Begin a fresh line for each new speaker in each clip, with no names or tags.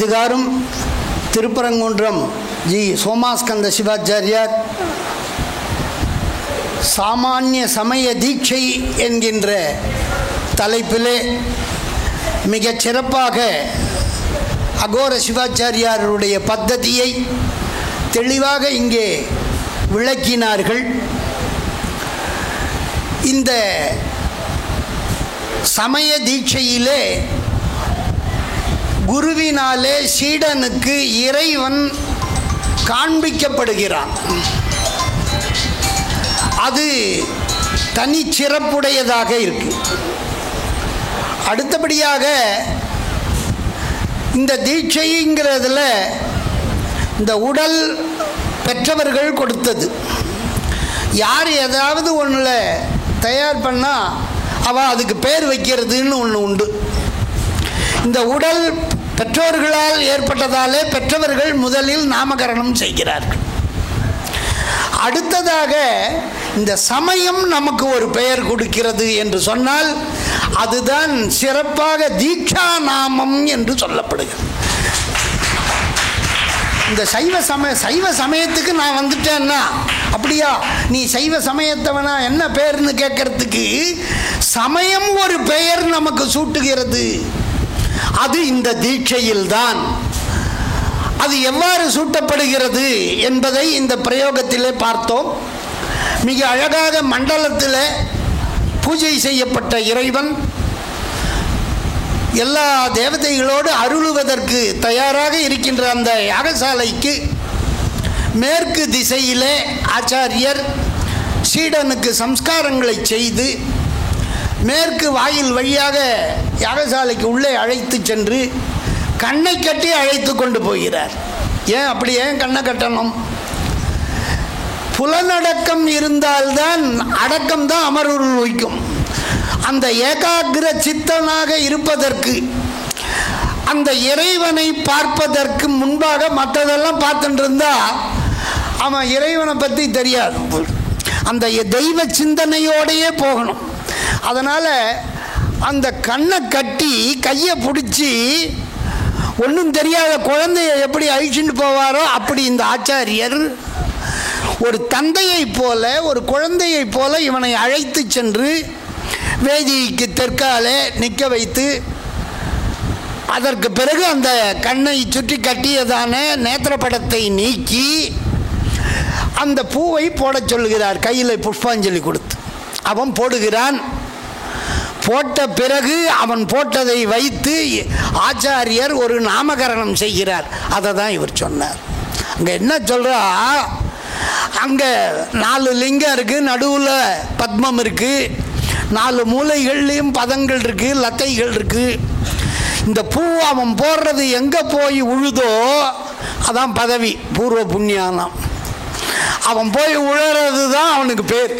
இதுகாரும் திருப்பரங்குன்றம் ஜி சோமாஸ்கந்த சிவாச்சாரியார் சாமானிய சமய தீட்சை என்கின்ற தலைப்பிலே மிகச் சிறப்பாக அகோர சிவாச்சாரியாருடைய பத்ததியை தெளிவாக இங்கே விளக்கினார்கள். இந்த சமய தீட்சையிலே குருவினாலே சீடனுக்கு இறைவன் காண்பிக்கப்படுகிறான். அது தனிச்சிறப்புடையதாக இருக்கு. அடுத்தபடியாக இந்த தீட்சைங்கிறதுல இந்த உடல் பெற்றவர்கள் கொடுத்தது. யார் ஏதாவது ஒன்றில் தயார் பண்ணால் அவள் அதுக்கு பேர் வைக்கிறதுன்னு ஒன்று உண்டு. இந்த உடல் பெற்றோர்களால் ஏற்பட்டதாலே பெற்றவர்கள் முதலில் நாமகரணம் செய்கிறார்கள். அடுத்ததாக இந்த சமயம் நமக்கு ஒரு பெயர் கொடுக்கிறது என்று சொன்னால் அதுதான் சிறப்பாக தீட்சா நாமம் என்று சொல்லப்படுகிறது. இந்த சைவ சமயத்துக்கு நான் வந்துட்டேன்னா, அப்படியா நீ சைவ சமயத்தவனா என்ன பெயர்னு கேட்கறதுக்கு சமயம் ஒரு பெயர் நமக்கு சூட்டுகிறது. அது இந்த தீட்சையில்தான். அது எவ்வாறு சூட்டப்படுகிறது என்பதை இந்த பிரயோகத்திலே பார்த்தோம். மிக அழகாக மண்டலத்தில் பூஜை செய்யப்பட்ட இறைவன் எல்லா தேவதைகளோடு அருளுவதற்கு தயாராக இருக்கின்ற அந்த யாகசாலைக்கு மேற்கு திசையிலே ஆச்சாரியர் சீடனுக்கு சம்ஸ்காரங்களை செய்து மேற்கு வாயில் வழியாக யாகசாலைக்கு உள்ளே அழைத்து சென்று கண்ணை கட்டி அழைத்து கொண்டு போகிறார். ஏன் அப்படி ஏன் கண்ணை கட்டணும்? புலனடக்கம் இருந்தால்தான் அடக்கம்தான் அமருள் வைக்கும். அந்த ஏகாகிர சித்தனாக இருப்பதற்கு, அந்த இறைவனை பார்ப்பதற்கு முன்பாக மற்றதெல்லாம் பார்த்துட்டு இருந்தா அவன் இறைவனை பற்றி தெரியாது. அந்த தெய்வ சிந்தனையோடையே போகணும். அதனால் அந்த கண்ணை கட்டி கையை பிடிச்சி ஒன்றும் தெரியாத குழந்தைய எப்படி அழிச்சுட்டு போவாரோ அப்படி இந்த ஆச்சாரியர் ஒரு தந்தையை போல ஒரு குழந்தையை போல இவனை அழைத்து சென்று வேதிக்கு தெற்காலே நிற்க வைத்து அதற்கு பிறகு அந்த கண்ணை சுற்றி கட்டியதான நேத்திரப்படத்தை நீக்கி அந்த பூவை போட சொல்லுகிறார். கையில் புஷ்பாஞ்சலி கொடுத்து அவன் போடுகிறான். போட்ட பிறகு அவன் போட்டதை வைத்து ஆச்சாரியர் ஒரு நாமகரணம் செய்கிறார். அதை தான் இவர் சொன்னார். அங்கே என்ன சொல்கிறா, அங்கே 4 லிங்கம் இருக்குது, நடுவில் பத்மம் இருக்குது, 4 மூலைகள்லேயும் பதங்கள் இருக்குது, லத்தைகள் இருக்குது. இந்த பூ அவன் போடுறது எங்கே போய் உழுதோ அதான் பதவி, பூர்வ புண்ணியானம். அவன் போய் உழறது தான் அவனுக்கு பேர்.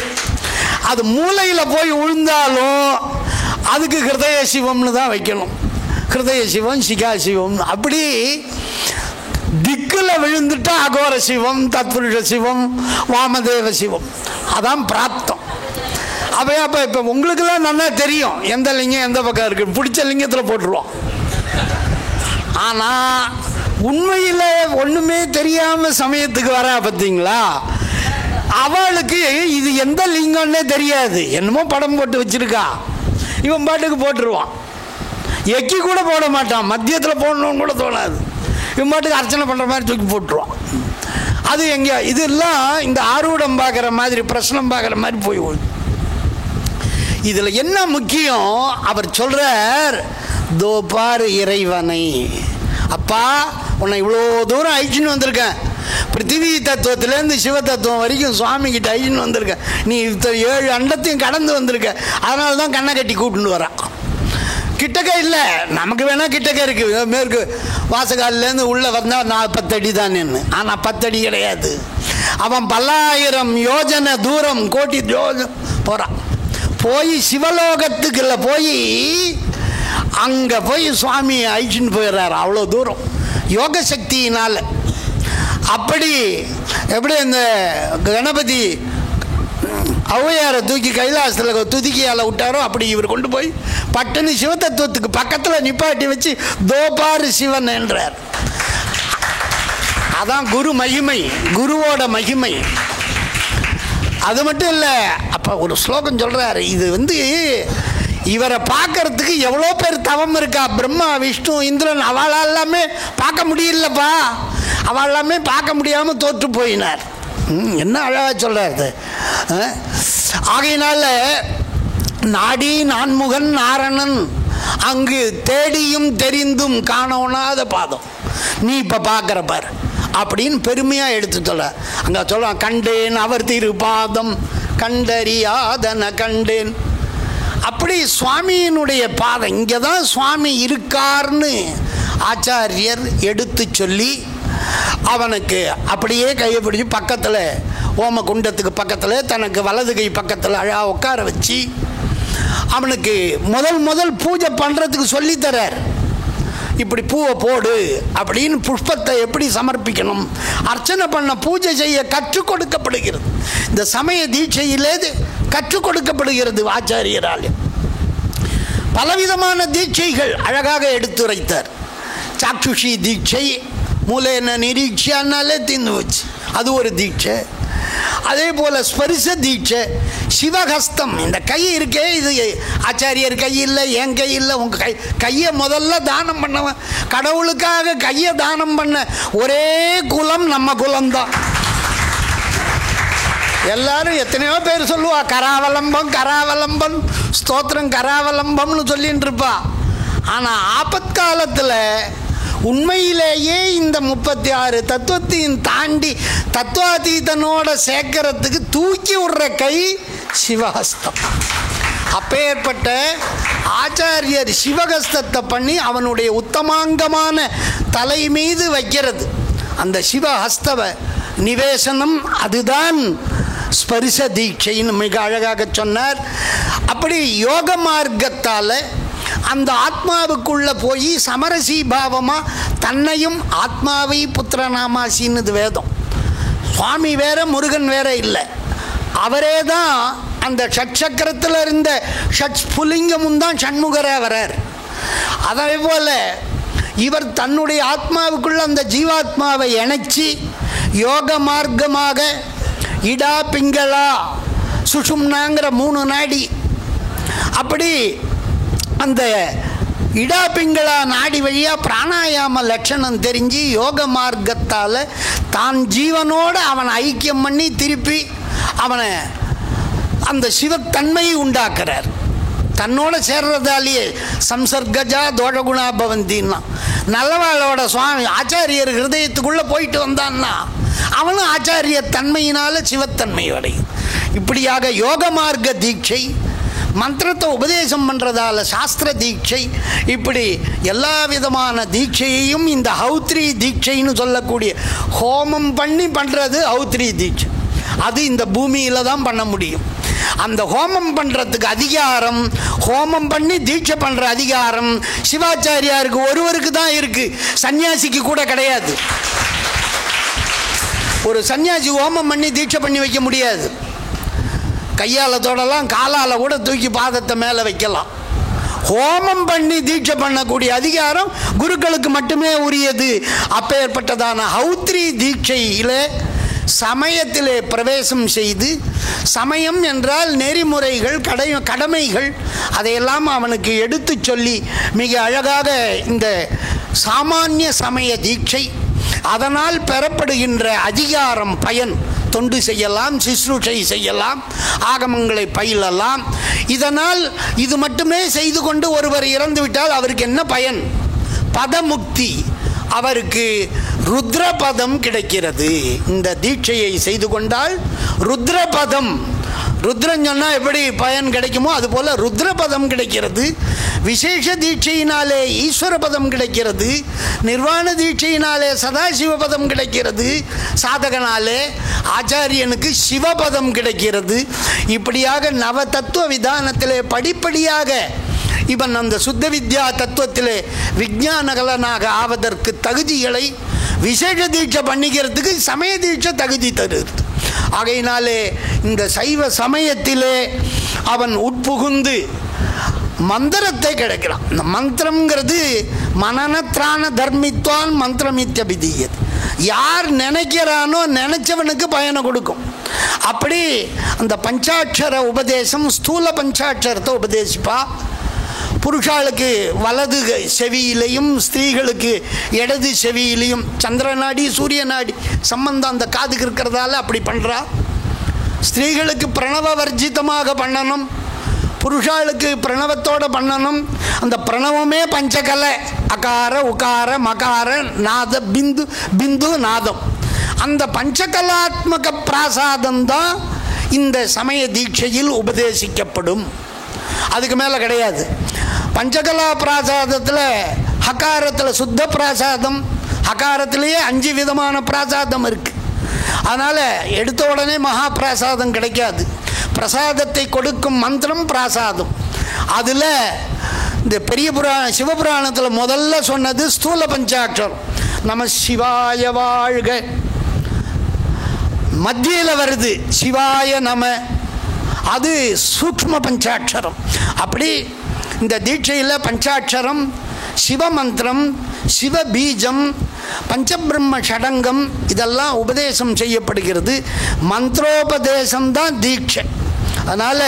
அது மூலையில் போய் உழுந்தாலும் அதுக்கு ஹிருதய சிவம்னு தான் வைக்கணும். ஹிருதய சிவம், சிகா சிவம். அப்படி திக்கில் விழுந்துட்டா அகோர சிவம், தத்புருஷ சிவம், வாமதேவ சிவம், அதான் பிராப்தம். அப்போ இப்போ உங்களுக்குலாம் நல்லா தெரியும் எந்த லிங்கம் எந்த பக்கம் இருக்குது. பிடிச்ச லிங்கத்தில் போட்டுருவோம். ஆனால் உண்மையில் ஒன்றுமே தெரியாமல் சமயத்துக்கு வர பார்த்தீங்களா, அவளுக்கு இது எந்த லிங்கம்னே தெரியாது. என்னமோ படம் போட்டு வச்சிருக்கா, இவன் பாட்டுக்கு போட்டுருவான். எக்கி கூட போட மாட்டான், மத்தியத்தில் போடணும்னு கூட தோணாது. இவன் பாட்டுக்கு அர்ச்சனை பண்ணுற மாதிரி தூக்கி போட்டுருவான். அது எங்கே இதெல்லாம் இந்த ஆரூடம் பார்க்குற மாதிரி பிரச்சனம் பார்க்குற மாதிரி போய் விழுது. இதில் என்ன முக்கியம், அவர் சொல்கிறார், தோ பாரு இறைவனை. அப்பா உன்னை இவ்வளோ தூரம் அழிச்சுன்னு வந்திருக்கேன், பிருத்திவி தத்துவத்திலேருந்து சிவ தத்துவம் வரைக்கும் சுவாமிகிட்ட அழிச்சுன்னு வந்திருக்கேன். நீ 7 அண்டத்தையும் கடந்து வந்திருக்க. அதனால தான் கண்ணை கட்டி கூட்டுன்னு வரான். கிட்டக்க இல்லை, நமக்கு வேணால் கிட்டக்க இருக்குது. மேற்கு வாசகாலிலேருந்து உள்ளே வந்தால் 10 அடி தான் நின்று. ஆனால் 10 அடி கிடையாது. அவன் 10,000 யோஜனை தூரம், கோடி யோஜனை போகிறான். போய் சிவலோகத்துக்குள்ள போய் அங்கே போய் சுவாமி அழிச்சுன்னு போயிடுறாரு. அவ்வளோ தூரம் யோக சக்தியினால். அப்படி எப்படி இந்த கணபதி ஔவையாரை தூக்கி கைலாசத்தில் துதிக்கியால் விட்டாரோ அப்படி இவர் கொண்டு போய் பட்டுன்னு சிவதத்துவத்துக்கு பக்கத்தில் நிப்பாட்டி வச்சு தோபாரு சிவன் என்றார். அதான் குரு மகிமை, குருவோட மகிமை. அது மட்டும் இல்லை, அப்போ ஒரு ஸ்லோகம் சொல்கிறாரு, இது இவரை பார்க்கறதுக்கு எவ்வளோ பேர் தவம் இருக்கா, பிரம்மா விஷ்ணு இந்திரன் அவள் எல்லாமே பார்க்க முடியலப்பா, அவள் எல்லாமே பார்க்க முடியாமல் தோற்று போயினார். என்ன அழகாக சொல்கிறாரு. ஆகையினால நாடி நான்முகன் நாரணன் அங்கு தேடியும் தெரிந்தும் காணோனாத பாதம் நீ இப்போ பார்க்குற பார் அப்படின்னு பெருமையாக எடுத்து சொல்ல. அங்கே சொல்லுவான், கண்டேன் அவர் திருப்பாதம் கண்டறியாதன கண்டேன். அப்படி சுவாமியினுடைய பாதம் இங்கே தான் சுவாமி இருக்கார்னு ஆச்சாரியர் எடுத்து சொல்லி அவனுக்கு அப்படியே கையை பிடிச்சி பக்கத்தில் ஓம குண்டத்துக்கு பக்கத்தில் தனக்கு வலது கை பக்கத்தில் அழகாக உட்கார வச்சு அவனுக்கு முதல் பூஜை பண்ணுறதுக்கு சொல்லித்தரார். இப்படி பூவை போடு அப்படின்னு, புஷ்பத்தை எப்படி சமர்ப்பிக்கணும், அர்ச்சனை பண்ண பூஜை செய்ய கற்றுக் கொடுக்கப்படுகிறது. இந்த சமய தீட்சையிலே கற்றுக் கொடுக்கப்படுகிறது ஆச்சாரியரால். பலவிதமான தீட்சைகள் அழகாக எடுத்துரைத்தார். சாக்ஷுஷி தீட்சை, மூலேன நிரீட்சானாலே தீர்ந்து வச்சு, அது ஒரு தீட்சை. அதே போல் ஸ்பரிச தீட்சை, சிவஹஸ்தம், இந்த கை இருக்கே, இது ஆச்சாரியர் கை இல்லை, என் கை இல்லை, உங்கள் கையை முதல்ல தானம் பண்ணவன், கடவுளுக்காக கையை தானம் பண்ண ஒரே குலம் நம்ம குலம்தான். எல்லாரும் எத்தனையோ பேர் சொல்லுவா, கராவலம்பம் கராவலம்பம் ஸ்தோத்திரம் கராவலம்பம்னு சொல்லிட்டு இருப்பா. ஆனால் ஆபத்காலத்தில் உண்மையிலேயே இந்த 36 தத்துவத்தையும் தாண்டி தத்துவாதீதனோட சேர்க்கறதுக்கு தூக்கி விடுற கை சிவஹஸ்தம். அப்பேற்பட்ட ஆச்சாரியர் சிவஹஸ்தத்தை பண்ணி அவனுடைய உத்தமாங்கமான தலை மீது வைக்கிறது அந்த சிவஹஸ்தவ நிவேசனம். அதுதான் ஸ்பரிச தீட்சைன்னு மிக அழகாக சொன்னார். அப்படி யோக மார்க்கத்தால் அந்த ஆத்மாவுக்குள்ளே போய் சமரசி பாவமாக தன்னையும் ஆத்மாவை புத்திரநாமாசின்னு வேதம். சுவாமி வேற முருகன் வேற இல்லை, அவரே தான் அந்த ஷட்சக்கரத்தில் இருந்த ஷட் புலிங்கமும் தான் ஷண்முகராக வரார். அதே போல் இவர் தன்னுடைய ஆத்மாவுக்குள்ள அந்த ஜீவாத்மாவை இணைச்சி யோக மார்க்கமாக இடா பிங்களா சுஷும்னாங்கிற 3 நாடி, அப்படி அந்த இடா பிங்களா நாடி வழியாக பிராணாயாம லட்சணம் தெரிஞ்சு யோக மார்க்கத்தால் தான் ஜீவனோடு அவனை ஐக்கியம் பண்ணி திருப்பி அவனை அந்த சிவத்தன்மையை உண்டாக்குறார். தன்னோட சேர்றதாலேயே சம்சர்கஜா தோஷகுணா பவந்தின்னா, நல்லவாளோட சுவாமி ஆச்சாரியர் ஹிருதயத்துக்குள்ளே போயிட்டு வந்தான்னா அவனும் ஆச்சாரிய தன்மையினால் சிவத்தன்மை அடையும். இப்படியாக யோக மார்க்க தீட்சை, மந்திரத்தை உபதேசம் பண்ணுறதால சாஸ்திர தீட்சை, இப்படி எல்லா விதமான தீட்சையையும் இந்த ஹௌத்ரி தீட்சைன்னு சொல்லக்கூடிய ஹோமம் பண்ணி பண்ணுறது ஹௌத்ரி தீட்சை. அது இந்த பூமியில் தான் பண்ண முடியும். அந்த ஹோமம் பண்ணுறதுக்கு அதிகாரம், ஹோமம் பண்ணி தீட்சை பண்ணுற அதிகாரம் சிவாச்சாரியாருக்கு ஒருவருக்கு தான் இருக்குது, சன்னியாசிக்கு கூட கிடையாது. ஒரு சன்னியாசி ஹோமம் பண்ணி தீட்சை பண்ணி வைக்க முடியாது. கையால் தொடலாம், காலால் கூட தூக்கி பாதத்தை மேலே வைக்கலாம். ஹோமம் பண்ணி தீட்சை பண்ணக்கூடிய அதிகாரம் குருக்களுக்கு மட்டுமே உரியது. அப்பேற்பட்டதான ஹௌத்ரி தீட்சையில் சமயத்திலே பிரவேசம் செய்து, சமயம் என்றால் நெறிமுறைகள் கடமைகள் அதையெல்லாம் அவனுக்கு எடுத்து சொல்லி மிக அழகாக இந்த சாமானிய சமய தீட்சை, அதனால் பெறப்படுகின்ற அதிகாரம் பயன், தொண்டு செய்யலாம், சிஸ்ரூஷை செய்யலாம், ஆகமங்களை பயிலலாம். இதனால் இது மட்டுமே செய்து கொண்டு ஒருவர் இறந்துவிட்டால் அவருக்கு என்ன பயன்? பதமுக்தி, அவருக்கு ருத்ரபதம் கிடைக்கிறது. இந்த தீட்சையை செய்து கொண்டால் ருத்ரபதம், ருத்ரன் சொன்னால் எப்படி பயன் கிடைக்குமோ அதுபோல் ருத்ரபதம் கிடைக்கிறது. விசேஷ தீட்சையினாலே ஈஸ்வரபதம் கிடைக்கிறது. நிர்வாண தீட்சையினாலே சதாசிவபதம் கிடைக்கிறது. சாதகனாலே ஆச்சாரியனுக்கு சிவபதம் கிடைக்கிறது. இப்படியாக நவ தத்துவ விதானத்திலே படிப்படியாக இவன் அந்த சுத்த வித்யா தத்துவத்திலே விஞ்ஞானகலனாக ஆவதற்கு தகுதிகளை விசேஷ தீட்சை பண்ணிக்கிறதுக்கு சமய தீட்சை தகுதி தருது. ஆகையினாலே இந்த சைவ சமயத்திலே அவன் உட்புகுந்து மந்திரத்தை கிடைக்கிறான். இந்த மந்திரங்கிறது மனநத்ரான தர்மித்வான் மந்திரமித்யபிதீயது. யார் நினைக்கிறானோ நினைச்சவனுக்கு பயனை கொடுக்கும். அப்படி அந்த பஞ்சாட்சர உபதேசம் ஸ்தூல பஞ்சாட்சரத்தை உபதேசிப்பா. புருஷாளுக்கு வலது செவியிலையும் ஸ்திரீகளுக்கு இடது செவியிலையும் சந்திர நாடி சூரிய நாடி சம்பந்தம் அந்த காதுக்கு இருக்கிறதால அப்படி பண்ணுறா. ஸ்திரீகளுக்கு பிரணவ வர்ஜிதமாக பண்ணணும், புருஷாளுக்கு பிரணவத்தோடு பண்ணணும். அந்த பிரணவமே பஞ்சகலை, அகார உகார மகார நாத பிந்து பிந்து நாதம். அந்த பஞ்சகலாத்மக பிராசாதம் தான் இந்த சமய தீட்சையில் உபதேசிக்கப்படும். அதுக்கு மேலே கிடையாது. பஞ்சகலா பிராசாதத்தில் ஹகாரத்தில் சுத்த பிராசாதம், ஹகாரத்திலேயே 5 விதமான பிராசாதம் இருக்குது. அதனால் எடுத்த உடனே மகா பிராசாதம் கிடைக்காது. பிரசாதத்தை கொடுக்கும் மந்திரம் பிராசாதம். அதில் இந்த பெரிய சிவபுராணத்தில் முதல்ல சொன்னது ஸ்தூல பஞ்சாட்சரம், நம சிவாய வாழ்க. மத்தியில் வருது சிவாய நம, அது சூக்ஷ்ம பஞ்சாட்சரம். அப்படி இந்த தீட்சையில் பஞ்சாட்சரம், சிவமந்திரம், சிவபீஜம், பஞ்சபிரம்ம ஷடங்கம் இதெல்லாம் உபதேசம் செய்யப்படுகிறது. மந்திரோபதேசம்தான் தீட்சை. அதனால்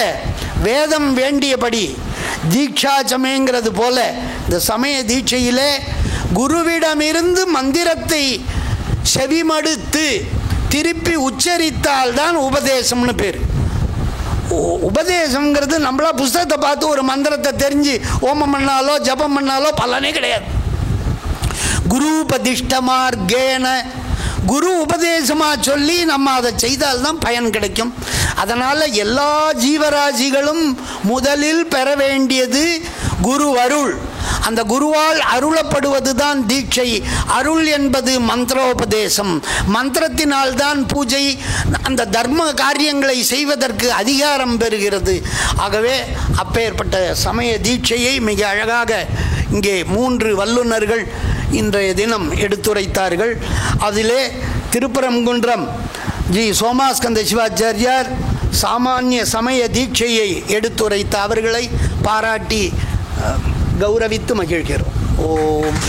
வேதம் வேண்டியபடி தீட்சாச்சமேங்கிறது போல இந்த சமய தீட்சையிலே குருவிடமிருந்து மந்திரத்தை செவிமடுத்து திருப்பி உச்சரித்தால்தான் உபதேசம்னு பேர். உபதேசங்கிறது நம்மளா புஸ்தகத்தை பார்த்து ஒரு மந்திரத்தை தெரிஞ்சு ஓமம் பண்ணாலோ ஜபம் பண்ணாலோ பலனே கிடையாது. குருபதிஷ்டமார்கேன, குரு உபதேசமாக சொல்லி நம்ம அதை செய்தால்தான் பயன் கிடைக்கும். அதனால் எல்லா ஜீவராசிகளும் முதலில் பெற வேண்டியது குரு அருள். அந்த குருவால் அருளப்படுவது தான் தீட்சை. அருள் என்பது மந்திரோபதேசம். மந்திரத்தினால்தான் பூஜை, அந்த தர்ம காரியங்களை செய்வதற்கு அதிகாரம் பெறுகிறது. ஆகவே அப்பேற்பட்ட சமய தீட்சையை மிக அழகாக இங்கே 3 வல்லுநர்கள் இன்றைய தினம் எடுத்துரைத்தார்கள். அதிலே திருப்பரங்குன்றம் ஜி சோமாஸ்கந்த சிவாச்சாரியார் சாமானிய சமய தீட்சையை எடுத்துரைத்த அவர்களை பாராட்டி கௌரவித்து மகிழ்கிறோம். ஓம்